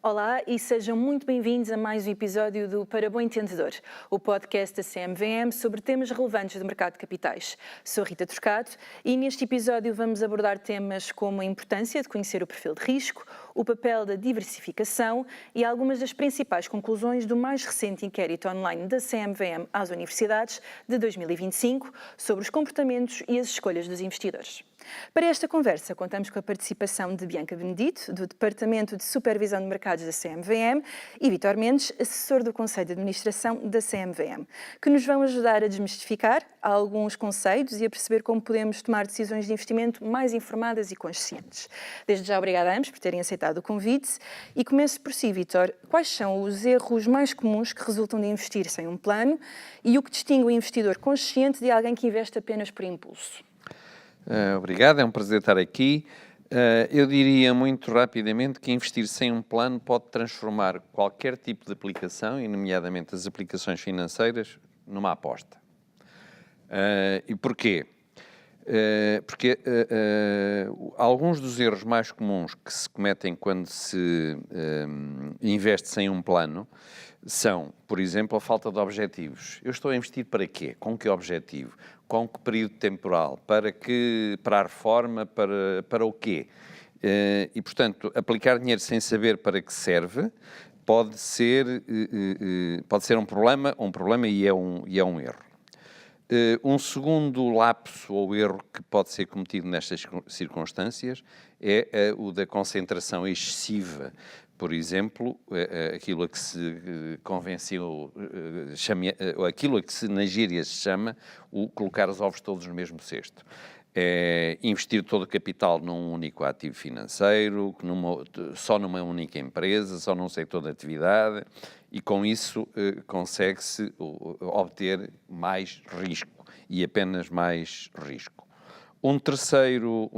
Olá e sejam muito bem-vindos a mais um episódio do Para Bom Entendedor, o podcast da CMVM sobre temas relevantes do mercado de capitais. Sou Rita Turcato e neste episódio vamos abordar temas como a importância de conhecer o perfil de risco, o papel da diversificação e algumas das principais conclusões do mais recente inquérito online da CMVM às universidades de 2025 sobre os comportamentos e as escolhas dos investidores. Para esta conversa, contamos com a participação de Bianca Benedito, do Departamento de Supervisão de Mercados da CMVM, e Vítor Mendes, assessor do Conselho de Administração da CMVM, que nos vão ajudar a desmistificar alguns conceitos e a perceber como podemos tomar decisões de investimento mais informadas e conscientes. Desde já, obrigada a ambos por terem aceitado o convite. E começo por si, Vítor. Quais são os erros mais comuns que resultam de investir sem um plano e o que distingue o investidor consciente de alguém que investe apenas por impulso? Obrigado, é um prazer estar aqui. Eu diria muito rapidamente que investir sem um plano pode transformar qualquer tipo de aplicação, e nomeadamente as aplicações financeiras, numa aposta. E porquê? Porque alguns dos erros mais comuns que se cometem quando se investe sem um plano são, por exemplo, a falta de objetivos. Eu estou a investir para quê? Com que objetivo? Com que período temporal? Para a reforma? Para o quê? E, portanto, aplicar dinheiro sem saber para que serve pode ser um problema e é um erro. Um segundo lapso ou erro que pode ser cometido nestas circunstâncias é o da concentração excessiva. Por exemplo, aquilo a que se convenceu, aquilo a que nas gírias se chama o colocar os ovos todos no mesmo cesto. É investir todo o capital num único ativo financeiro, só numa única empresa, só num setor de atividade, e com isso consegue-se obter mais risco e apenas mais risco. Um terceiro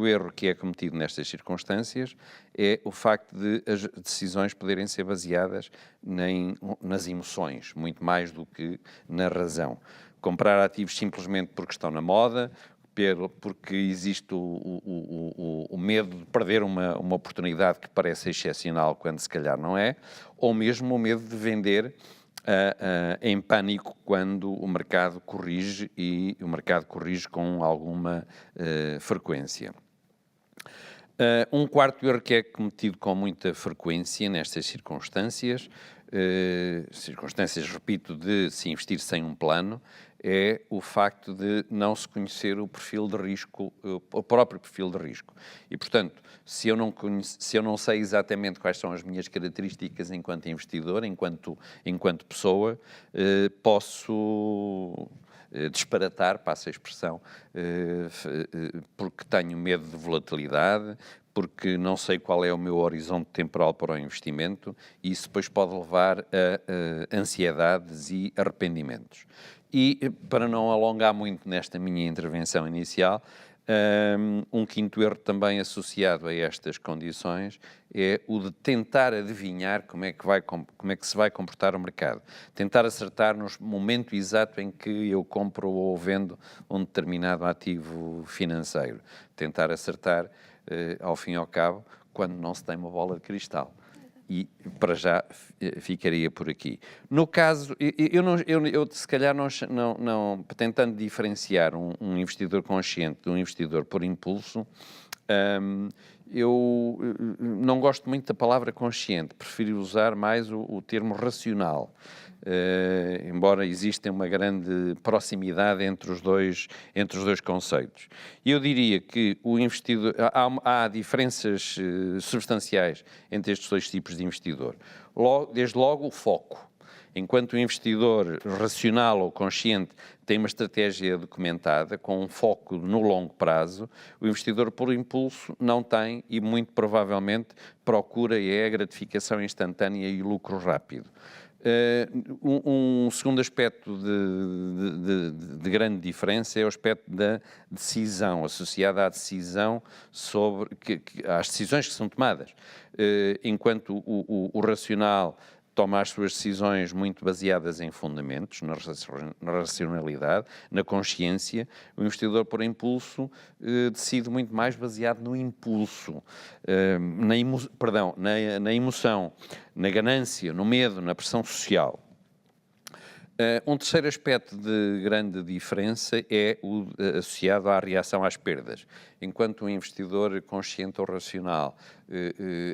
erro que é cometido nestas circunstâncias é o facto de as decisões poderem ser baseadas nas emoções, muito mais do que na razão. Comprar ativos simplesmente porque estão na moda, porque existe o medo de perder uma oportunidade que parece excepcional quando se calhar não é, ou mesmo o medo de vender em pânico quando o mercado corrige, e o mercado corrige com alguma frequência. Um quarto erro que é cometido com muita frequência nestas circunstâncias, repito, de se investir sem um plano, é o facto de não se conhecer o perfil de risco, o próprio perfil de risco. E, portanto, se eu não sei exatamente quais são as minhas características enquanto investidor, enquanto pessoa, posso disparatar, passa a expressão, porque tenho medo de volatilidade, porque não sei qual é o meu horizonte temporal para o investimento, e isso depois pode levar a ansiedades e arrependimentos. E, para não alongar muito nesta minha intervenção inicial, um quinto erro também associado a estas condições é o de tentar adivinhar como é que se vai comportar o mercado. Tentar acertar no momento exato em que eu compro ou vendo um determinado ativo financeiro. Tentar acertar, ao fim e ao cabo, quando não se tem uma bola de cristal. E, para já, ficaria por aqui. No caso, eu se calhar não tentando diferenciar um investidor consciente de um investidor por impulso, eu não gosto muito da palavra consciente, prefiro usar mais o termo racional. Embora exista uma grande proximidade entre os dois conceitos. Eu diria que o investidor, há diferenças substanciais entre estes dois tipos de investidor. Desde logo o foco. Enquanto o investidor racional ou consciente tem uma estratégia documentada, com um foco no longo prazo, o investidor por impulso não tem e muito provavelmente procura a gratificação instantânea e o lucro rápido. Um segundo aspecto de grande diferença é o aspecto da decisão, associada à decisão às decisões que são tomadas. Enquanto o racional toma as suas decisões muito baseadas em fundamentos, na racionalidade, na consciência. O investidor por impulso decide muito mais baseado no impulso, na emoção, na ganância, no medo, na pressão social. Um terceiro aspecto de grande diferença é o associado à reação às perdas. Enquanto um investidor consciente ou racional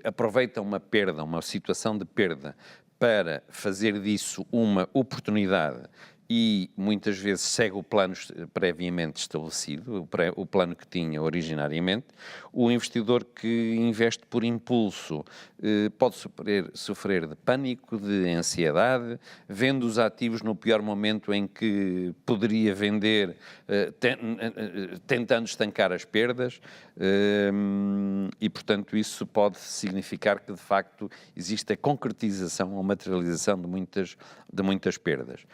aproveita uma perda, uma situação de perda, para fazer disso uma oportunidade e muitas vezes segue o plano previamente estabelecido, o plano que tinha originariamente, o investidor que investe por impulso pode sofrer de pânico, de ansiedade, vendo os ativos no pior momento em que poderia vender, tentando estancar as perdas, e portanto isso pode significar que de facto existe a concretização ou materialização de muitas perdas.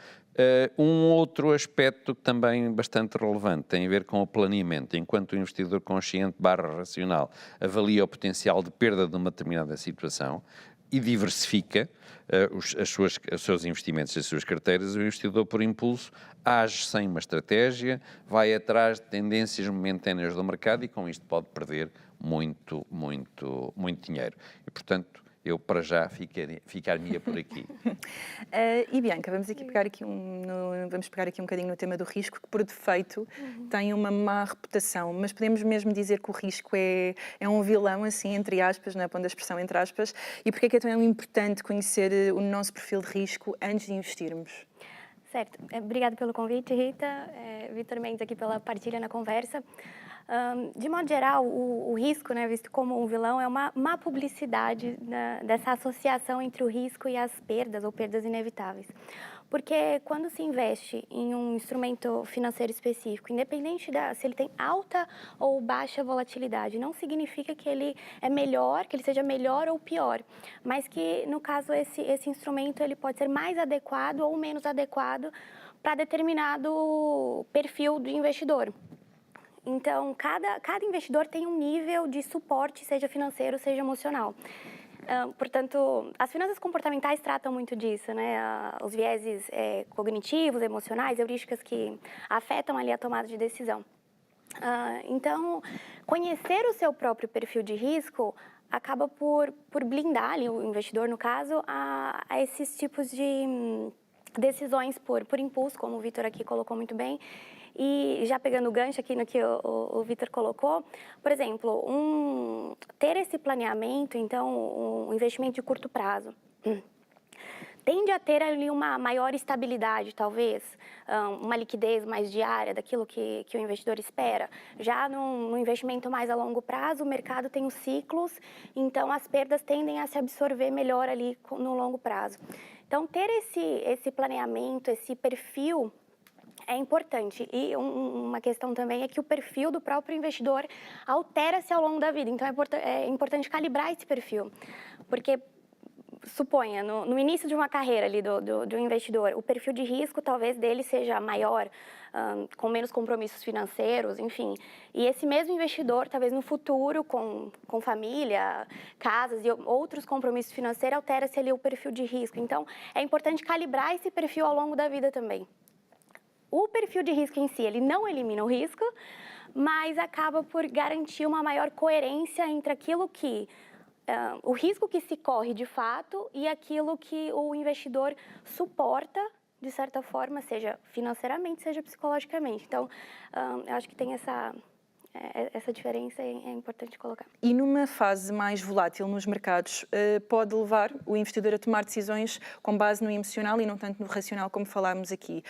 Um outro aspecto também bastante relevante tem a ver com o planeamento. Enquanto o investidor consciente / racional avalia o potencial de perda de uma determinada situação e diversifica os seus investimentos, as suas carteiras, o investidor por impulso age sem uma estratégia, vai atrás de tendências momentâneas do mercado e com isto pode perder muito dinheiro. E, portanto, eu para já ficaria por aqui. E Bianca, vamos pegar aqui um bocadinho no tema do risco, que por defeito tem uma má reputação, mas podemos mesmo dizer que o risco é um vilão, assim, entre aspas, não é? Pondo a expressão entre aspas, e porque é que é tão importante conhecer o nosso perfil de risco antes de investirmos? Certo. Obrigada pelo convite, Rita. Vitor Mendes aqui pela partilha na conversa. De modo geral, o risco, né, visto como um vilão, é uma má publicidade dessa associação entre o risco e as perdas ou perdas inevitáveis. Porque quando se investe em um instrumento financeiro específico, independente se ele tem alta ou baixa volatilidade, não significa que ele é melhor, que ele seja melhor ou pior, mas que, no caso, esse instrumento ele pode ser mais adequado ou menos adequado para determinado perfil do investidor. Então, cada investidor tem um nível de suporte, seja financeiro, seja emocional. Portanto, as finanças comportamentais tratam muito disso, né? Os vieses cognitivos, emocionais, heurísticas que afetam ali a tomada de decisão. Então, conhecer o seu próprio perfil de risco acaba por blindar ali, o investidor, no caso, a esses tipos de decisões por impulso, como o Vitor aqui colocou muito bem. E já pegando o gancho aqui no que o Vitor colocou, por exemplo, ter esse planeamento, então, um investimento de curto prazo, tende a ter ali uma maior estabilidade, talvez, uma liquidez mais diária daquilo que o investidor espera. Já no investimento mais a longo prazo, o mercado tem os ciclos, então as perdas tendem a se absorver melhor ali no longo prazo. Então, ter esse planeamento, esse perfil é importante. E uma questão também é que o perfil do próprio investidor altera-se ao longo da vida. Então, é importante calibrar esse perfil. Porque, suponha, no início de uma carreira ali do investidor, o perfil de risco talvez dele seja maior, com menos compromissos financeiros, enfim. E esse mesmo investidor, talvez no futuro, com família, casas e outros compromissos financeiros, altera-se ali o perfil de risco. Então, é importante calibrar esse perfil ao longo da vida também. O perfil de risco em si, ele não elimina o risco, mas acaba por garantir uma maior coerência entre aquilo que o risco que se corre de fato e aquilo que o investidor suporta, de certa forma, seja financeiramente, seja psicologicamente. Então, eu acho que tem essa diferença é importante colocar. E numa fase mais volátil nos mercados, pode levar o investidor a tomar decisões com base no emocional e não tanto no racional, como falámos aqui.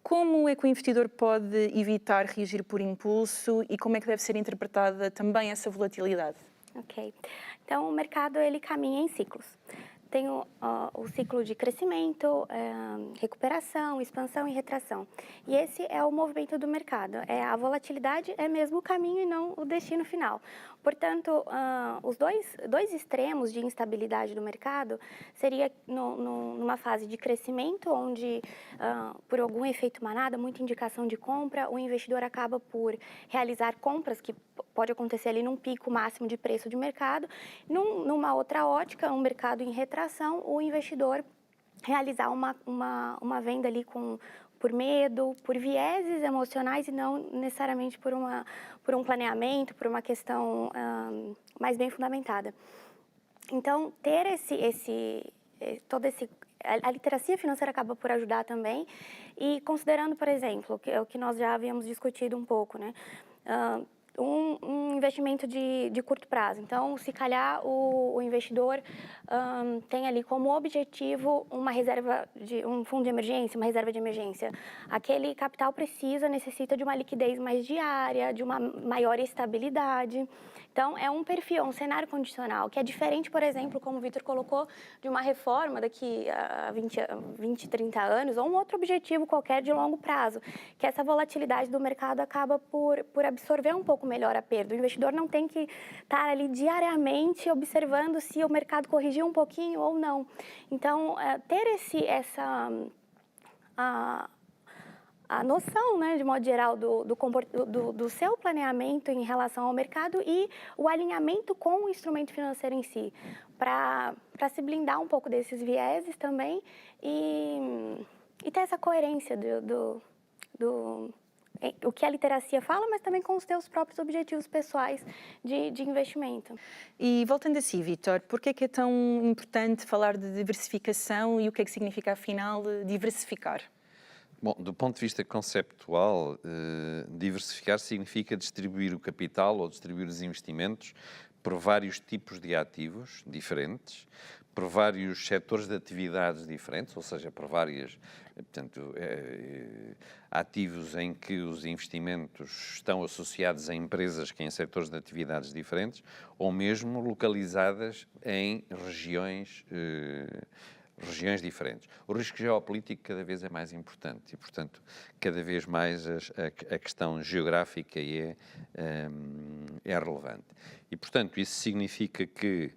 Como é que o investidor pode evitar reagir por impulso e como é que deve ser interpretada também essa volatilidade? Ok. Então, o mercado, ele caminha em ciclos. Tem o ciclo de crescimento, recuperação, expansão e retração. E esse é o movimento do mercado. A volatilidade é mesmo o caminho e não o destino final. Portanto, os dois extremos de instabilidade do mercado seria numa fase de crescimento, onde, por algum efeito manada, muita indicação de compra, o investidor acaba por realizar compras que pode acontecer ali num pico máximo de preço de mercado. Numa outra ótica, um mercado em retração, o investidor realizar uma venda ali por medo, por vieses emocionais e não necessariamente por um planeamento, por uma questão mais bem fundamentada. Então, ter a literacia financeira acaba por ajudar também, e considerando, por exemplo, o que nós já havíamos discutido um pouco, né? Um investimento de curto prazo. Então, se calhar o investidor tem ali como objetivo uma reserva um fundo de emergência, uma reserva de emergência. Aquele capital necessita de uma liquidez mais diária, de uma maior estabilidade. Então, é um perfil, um cenário condicional, que é diferente, por exemplo, como o Vitor colocou, de uma reforma daqui a 20, 30 anos, ou um outro objetivo qualquer de longo prazo, que essa volatilidade do mercado acaba por absorver um pouco melhor a perda. O investidor não tem que estar ali diariamente observando se o mercado corrigiu um pouquinho ou não. Então, ter a noção, né, de modo geral, do seu planeamento em relação ao mercado e o alinhamento com o instrumento financeiro em si, para se blindar um pouco desses vieses também e ter essa coerência o que a literacia fala, mas também com os teus próprios objetivos pessoais de investimento. E voltando a si, Vítor, por que é tão importante falar de diversificação e o que é que significa, afinal, diversificar? Bom, do ponto de vista conceptual, diversificar significa distribuir o capital ou distribuir os investimentos por vários tipos de ativos diferentes, por vários setores de atividades diferentes, ou seja, por várias, portanto, ativos em que os investimentos estão associados a empresas que em setores de atividades diferentes, ou mesmo localizadas em regiões diferentes. O risco geopolítico cada vez é mais importante e, portanto, cada vez mais a questão geográfica é relevante. E, portanto, isso significa que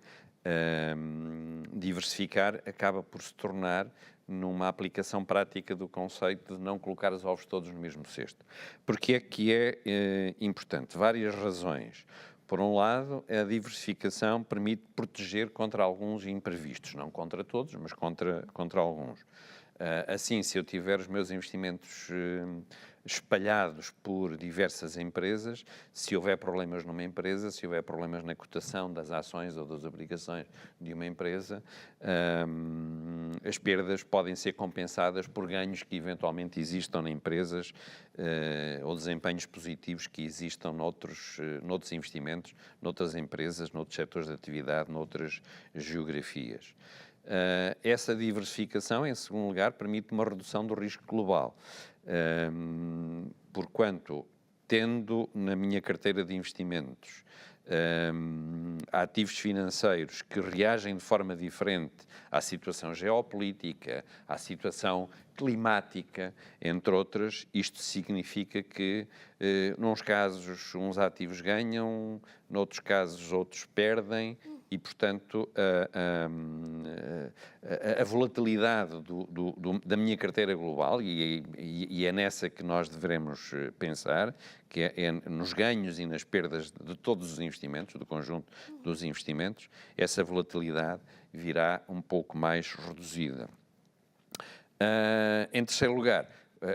diversificar acaba por se tornar numa aplicação prática do conceito de não colocar os ovos todos no mesmo cesto. Porque é que é importante? Várias razões. Por um lado, a diversificação permite proteger contra alguns imprevistos, não contra todos, mas contra alguns. Assim, se eu tiver os meus investimentos espalhados por diversas empresas, se houver problemas numa empresa, se houver problemas na cotação das ações ou das obrigações de uma empresa, as perdas podem ser compensadas por ganhos que eventualmente existam em empresas ou desempenhos positivos que existam noutros investimentos, noutras empresas, noutros setores de atividade, noutras geografias. Essa diversificação, em segundo lugar, permite uma redução do risco global, porquanto, tendo na minha carteira de investimentos ativos financeiros que reagem de forma diferente à situação geopolítica, à situação climática, entre outras, isto significa que, nos casos, uns ativos ganham, noutros casos, outros perdem, e, portanto, a volatilidade da minha carteira global, e é nessa que nós devemos pensar, que é nos ganhos e nas perdas de todos os investimentos, do conjunto dos investimentos, essa volatilidade virá um pouco mais reduzida. Em terceiro lugar,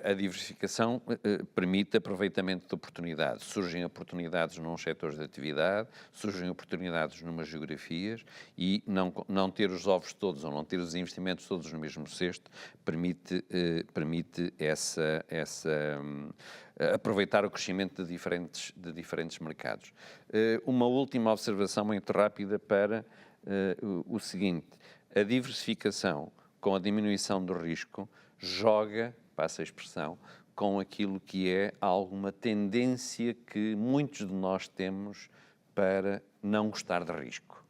a diversificação permite aproveitamento de oportunidades. Surgem oportunidades num setores de atividade, surgem oportunidades numas geografias, e não ter os ovos todos ou não ter os investimentos todos no mesmo cesto permite aproveitar o crescimento de diferentes mercados. Uma última observação muito rápida para o seguinte: a diversificação com a diminuição do risco joga, passa a expressão, com aquilo que é alguma tendência que muitos de nós temos para não gostar de risco.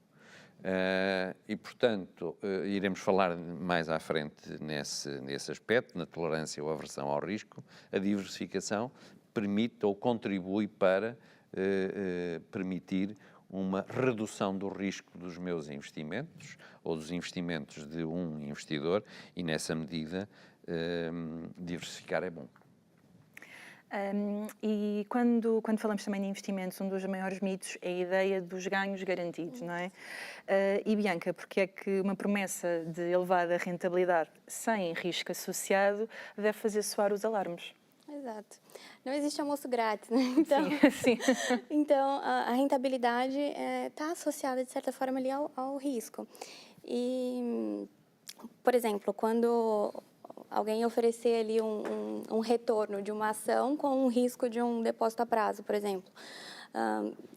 E, portanto, iremos falar mais à frente nesse aspecto, na tolerância ou aversão ao risco. A diversificação permite ou contribui para permitir uma redução do risco dos meus investimentos ou dos investimentos de um investidor, e nessa medida diversificar é bom. E quando falamos também de investimentos, um dos maiores mitos é a ideia dos ganhos garantidos, não é? E Bianca, porque é que uma promessa de elevada rentabilidade sem risco associado deve fazer soar os alarmes? Exato. Não existe almoço grátis, né? Então, Sim. então a rentabilidade está associada, de certa forma, ali ao risco. E, por exemplo, quando alguém oferecer ali um retorno de uma ação com um risco de um depósito a prazo, por exemplo,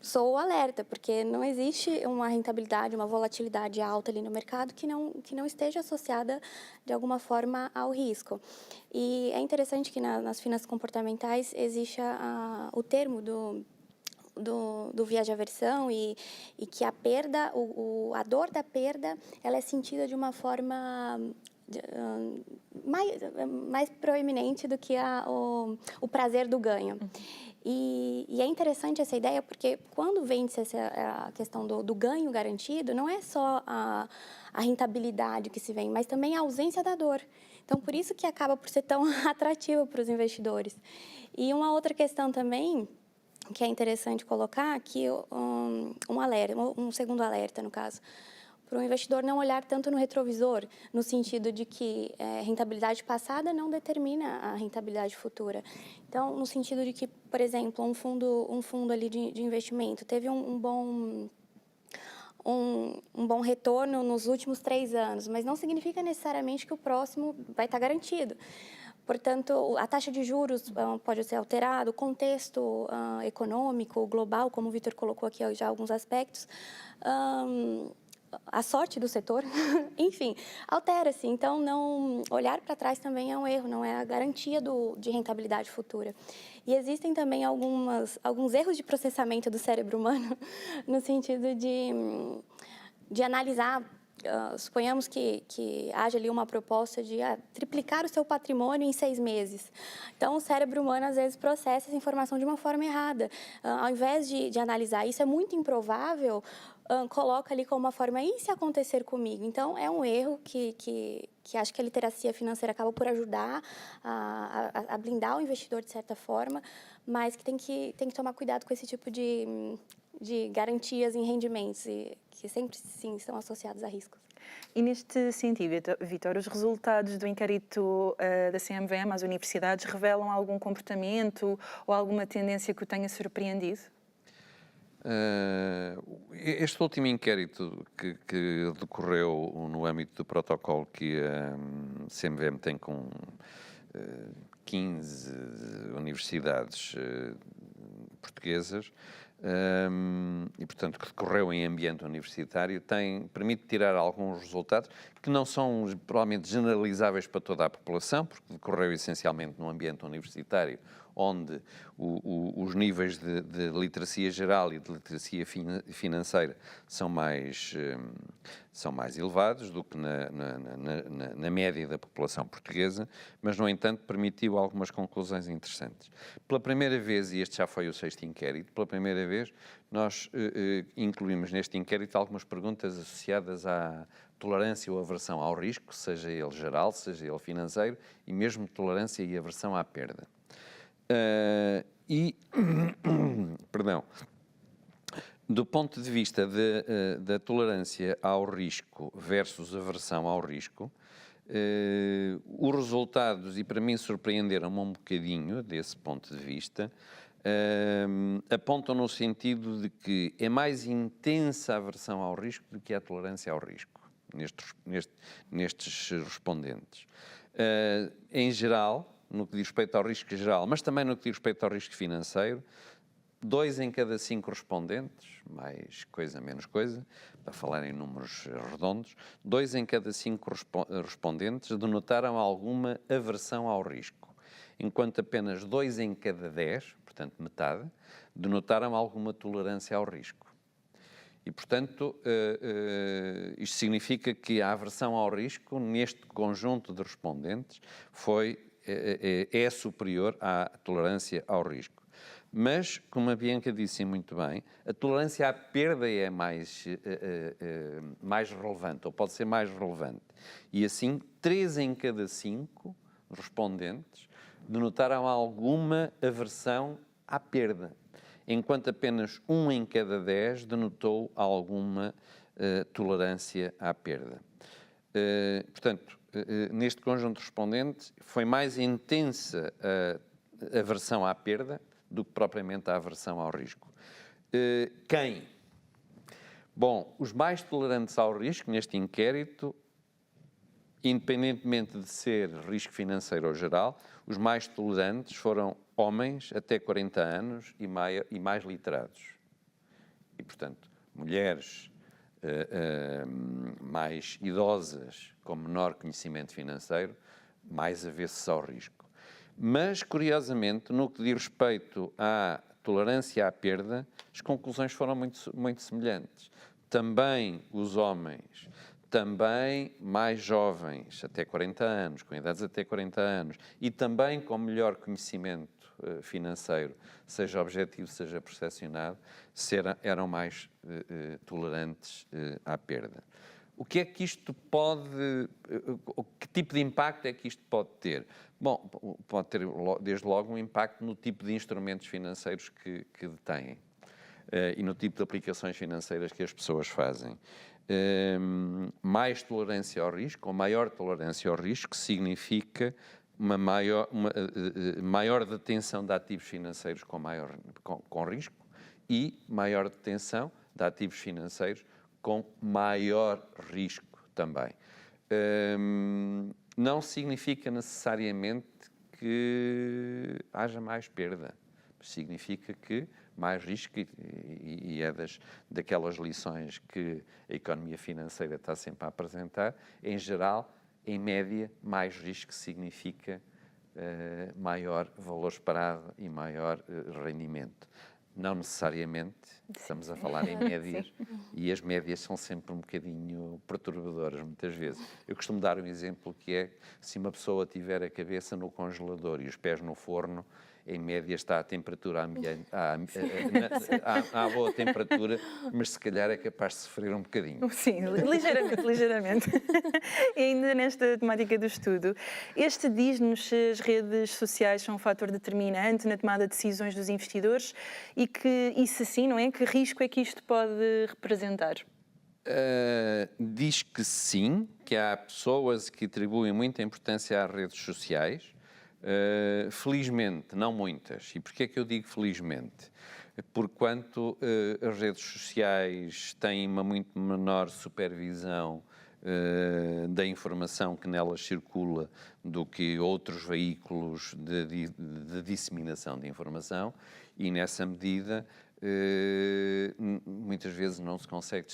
sou alerta, porque não existe uma rentabilidade, uma volatilidade alta ali no mercado que não esteja associada de alguma forma ao risco. E é interessante que nas finanças comportamentais existe o termo do viés de aversão e que a perda, a dor da perda, ela é sentida de uma forma mais proeminente do que o prazer do ganho. E é interessante essa ideia porque quando vende-se a questão do ganho garantido, não é só a rentabilidade que se vem, mas também a ausência da dor. Então, por isso que acaba por ser tão atrativo para os investidores. E uma outra questão também, que é interessante colocar, que um segundo alerta, no caso, para o investidor não olhar tanto no retrovisor, no sentido de que rentabilidade passada não determina a rentabilidade futura. Então, no sentido de que, por exemplo, um fundo ali de investimento teve um bom retorno nos últimos 3 anos, mas não significa necessariamente que o próximo vai estar garantido. Portanto, a taxa de juros pode ser alterada, o contexto econômico, global, como o Vitor colocou aqui já alguns aspectos, a sorte do setor, enfim, altera-se. Então, não olhar para trás também é um erro, não é a garantia de rentabilidade futura. E existem também alguns erros de processamento do cérebro humano, no sentido de analisar. Suponhamos que haja ali uma proposta de triplicar o seu patrimônio em 6 meses. Então, o cérebro humano, às vezes, processa essa informação de uma forma errada. Ao invés de analisar isso, é muito improvável, coloca ali como uma forma, e se acontecer comigo? Então, é um erro que acho que a literacia financeira acaba por ajudar a blindar o investidor, de certa forma, mas que tem que tomar cuidado com esse tipo de garantias em rendimentos, que sempre, sim, estão associados a riscos. E neste sentido, Vítor, os resultados do inquérito da CMVM às universidades revelam algum comportamento ou alguma tendência que o tenha surpreendido? Este último inquérito que decorreu no âmbito do protocolo que a CMVM tem com 15 universidades portuguesas, e, portanto, que decorreu em ambiente universitário, permite tirar alguns resultados que não são provavelmente generalizáveis para toda a população, porque decorreu essencialmente no ambiente universitário, onde os níveis de literacia geral e de literacia financeira são mais elevados do que na média da população portuguesa, mas, no entanto, permitiu algumas conclusões interessantes. Pela primeira vez, e este já foi o 6º inquérito, pela primeira vez nós incluímos neste inquérito algumas perguntas associadas à tolerância ou aversão ao risco, seja ele geral, seja ele financeiro, e mesmo tolerância e aversão à perda. Perdão, do ponto de vista da tolerância ao risco versus aversão ao risco, os resultados, e para mim surpreenderam-me um bocadinho desse ponto de vista, apontam no sentido de que é mais intensa a aversão ao risco do que a tolerância ao risco, nestes respondentes. Em geral, no que diz respeito ao risco geral, mas também no que diz respeito ao risco financeiro, 2 em cada 5 respondentes, mais coisa, menos coisa, para falar em números redondos, 2 em cada 5 respondentes denotaram alguma aversão ao risco, enquanto apenas 2 em cada 10, portanto metade, denotaram alguma tolerância ao risco. E, portanto, isto significa que a aversão ao risco, neste conjunto de respondentes, é superior à tolerância ao risco. Mas, como a Bianca disse muito bem, a tolerância à perda é mais relevante, ou pode ser mais relevante. E assim, 3 em cada 5 respondentes denotaram alguma aversão à perda, enquanto apenas 1 em cada 10 denotou alguma tolerância à perda. Portanto, neste conjunto respondente, foi mais intensa a aversão à perda do que propriamente a aversão ao risco. Quem? Bom, os mais tolerantes ao risco neste inquérito, independentemente de ser risco financeiro ou geral, os mais tolerantes foram homens até 40 anos e mais literados. E, portanto, mulheres mais idosas, com menor conhecimento financeiro, mais avessos ao risco. Mas, curiosamente, no que diz respeito à tolerância à perda, as conclusões foram muito semelhantes. Também os homens, também mais jovens, até 40 anos, com idades até 40 anos, e também com melhor conhecimento financeiro, seja objetivo, seja percepcionado, eram mais tolerantes à perda. O que é que isto pode... Que tipo de impacto é que isto pode ter? Bom, pode ter desde logo um impacto no tipo de instrumentos financeiros que detêm e no tipo de aplicações financeiras que as pessoas fazem. Mais tolerância ao risco, ou maior tolerância ao risco, significa uma maior detenção de ativos financeiros com risco e maior detenção de ativos financeiros com maior risco também. Não significa necessariamente que haja mais perda, significa que mais risco, e é daquelas lições que a economia financeira está sempre a apresentar, em geral, em média, mais risco significa maior valor esperado e maior rendimento. Não necessariamente, estamos a falar em médias, e as médias são sempre um bocadinho perturbadoras, muitas vezes. Eu costumo dar um exemplo que é, se uma pessoa tiver a cabeça no congelador e os pés no forno, em média está a temperatura ambiente, à boa temperatura, mas se calhar é capaz de sofrer um bocadinho. Sim, ligeiramente. E ainda nesta temática do estudo, este diz-nos se as redes sociais são um fator determinante na tomada de decisões dos investidores e se sim, não é? Que risco é que isto pode representar? Diz que sim, que há pessoas que atribuem muita importância às redes sociais. Felizmente, não muitas. E porquê é que eu digo felizmente? Porquanto as redes sociais têm uma muito menor supervisão da informação que nelas circula do que outros veículos de disseminação de informação, e nessa medida muitas vezes não se consegue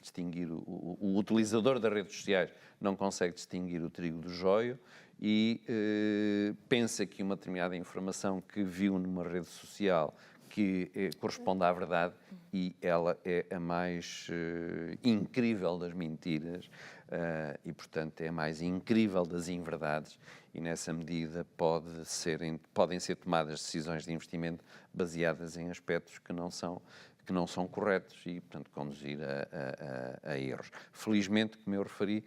distinguir o utilizador das redes sociais não consegue distinguir o trigo do joio e pensa que uma determinada informação que viu numa rede social que corresponde à verdade, e ela é a mais incrível das mentiras e, portanto, é a mais incrível das inverdades, e nessa medida podem ser tomadas decisões de investimento baseadas em aspectos que não são corretos e, portanto, conduzir a erros. Felizmente, como eu referi,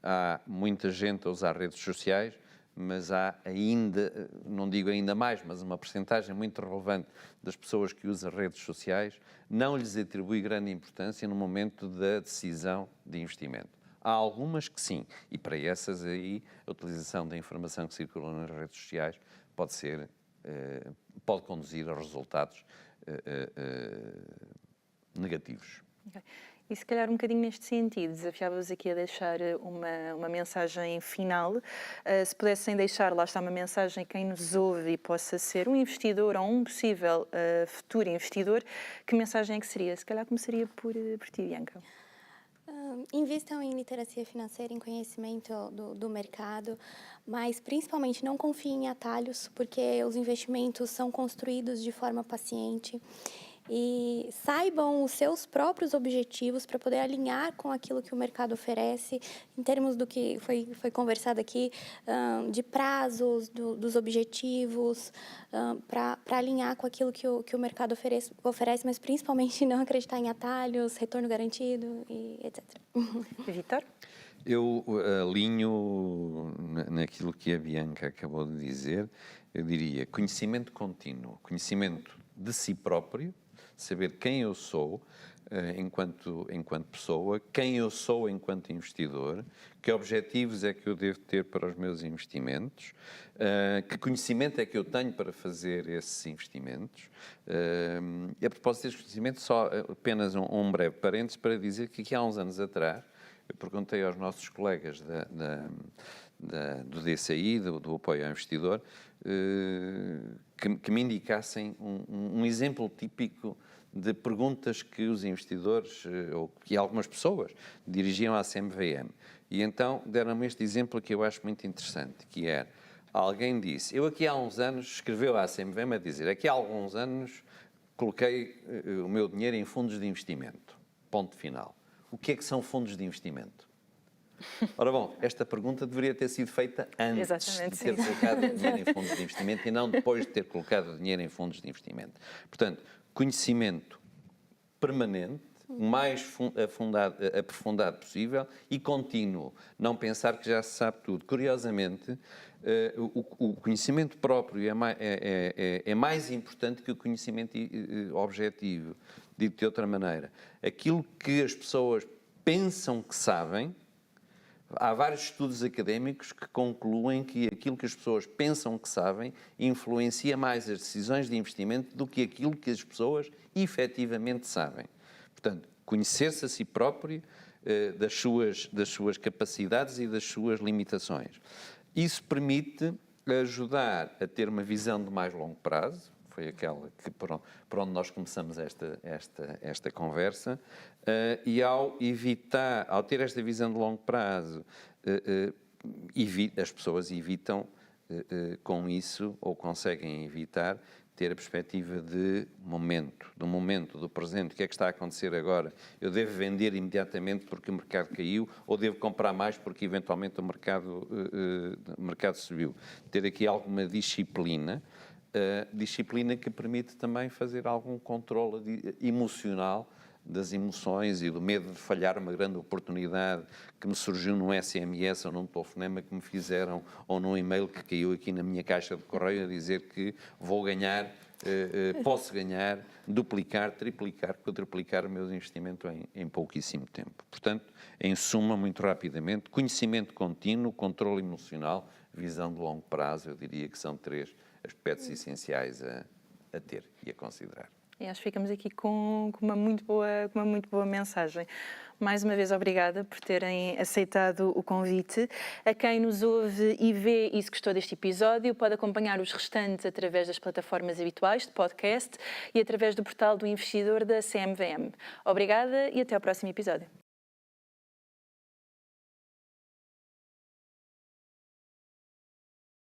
há muita gente a usar redes sociais, mas há ainda, não digo ainda mais, mas uma percentagem muito relevante das pessoas que usam redes sociais não lhes atribui grande importância no momento da decisão de investimento. Há algumas que sim, e para essas aí a utilização da informação que circula nas redes sociais pode conduzir a resultados negativos. Okay. E se calhar um bocadinho neste sentido, desafiava-vos aqui a deixar uma mensagem final. Se pudessem deixar, lá está uma mensagem a quem nos ouve e possa ser um investidor ou um possível futuro investidor, que mensagem é que seria? Se calhar começaria por ti, Bianca. Invistam em literacia financeira, em conhecimento do mercado, mas principalmente não confiem em atalhos, porque os investimentos são construídos de forma paciente. E saibam os seus próprios objetivos para poder alinhar com aquilo que o mercado oferece, em termos do que foi conversado aqui, de prazos, dos objetivos, para alinhar com aquilo que o mercado oferece, mas principalmente não acreditar em atalhos, retorno garantido e etc. Vítor? Eu alinho naquilo que a Bianca acabou de dizer. Eu diria conhecimento contínuo, conhecimento de si próprio, saber quem eu sou enquanto pessoa, quem eu sou enquanto investidor, que objetivos é que eu devo ter para os meus investimentos, que conhecimento é que eu tenho para fazer esses investimentos. E a propósito desses conhecimentos, só apenas um breve parênteses para dizer que aqui há uns anos atrás, eu perguntei aos nossos colegas do DCI, do apoio ao investidor, que me indicassem um exemplo típico de perguntas que os investidores, ou que algumas pessoas, dirigiam à CMVM. E então deram-me este exemplo que eu acho muito interessante, que é, alguém disse, eu aqui há uns anos, escreveu à CMVM a dizer, aqui há alguns anos coloquei o meu dinheiro em fundos de investimento. Ponto final. O que é que são fundos de investimento? Ora bom, esta pergunta deveria ter sido feita antes de ter colocado dinheiro em fundos de investimento e não depois de ter colocado dinheiro em fundos de investimento. Portanto, conhecimento permanente, o mais aprofundado possível e contínuo. Não pensar que já se sabe tudo. Curiosamente, o conhecimento próprio é mais importante que o conhecimento objetivo. Dito de outra maneira, aquilo que as pessoas pensam que sabem, há vários estudos académicos que concluem que aquilo que as pessoas pensam que sabem influencia mais as decisões de investimento do que aquilo que as pessoas efetivamente sabem. Portanto, conhecer-se a si próprio, das suas capacidades e das suas limitações. Isso permite ajudar a ter uma visão de mais longo prazo, foi aquela que, por onde nós começamos esta conversa, e ao ter esta visão de longo prazo, as pessoas evitam com isso, ou conseguem evitar, ter a perspectiva do momento, do presente, o que é que está a acontecer agora? Eu devo vender imediatamente porque o mercado caiu, ou devo comprar mais porque eventualmente o mercado subiu? Ter aqui alguma disciplina que permite também fazer algum controle emocional das emoções e do medo de falhar uma grande oportunidade que me surgiu num SMS ou num telefonema que me fizeram, ou num e-mail que caiu aqui na minha caixa de correio a dizer que vou ganhar, posso ganhar, duplicar, triplicar, quadruplicar o meu investimento em pouquíssimo tempo. Portanto, em suma, muito rapidamente, conhecimento contínuo, controle emocional, visão de longo prazo, eu diria que são 3 aspectos essenciais a ter e a considerar. E acho que ficamos aqui com uma muito boa mensagem. Mais uma vez, obrigada por terem aceitado o convite. A quem nos ouve e vê e se gostou deste episódio, pode acompanhar os restantes através das plataformas habituais de podcast e através do portal do investidor da CMVM. Obrigada e até ao próximo episódio.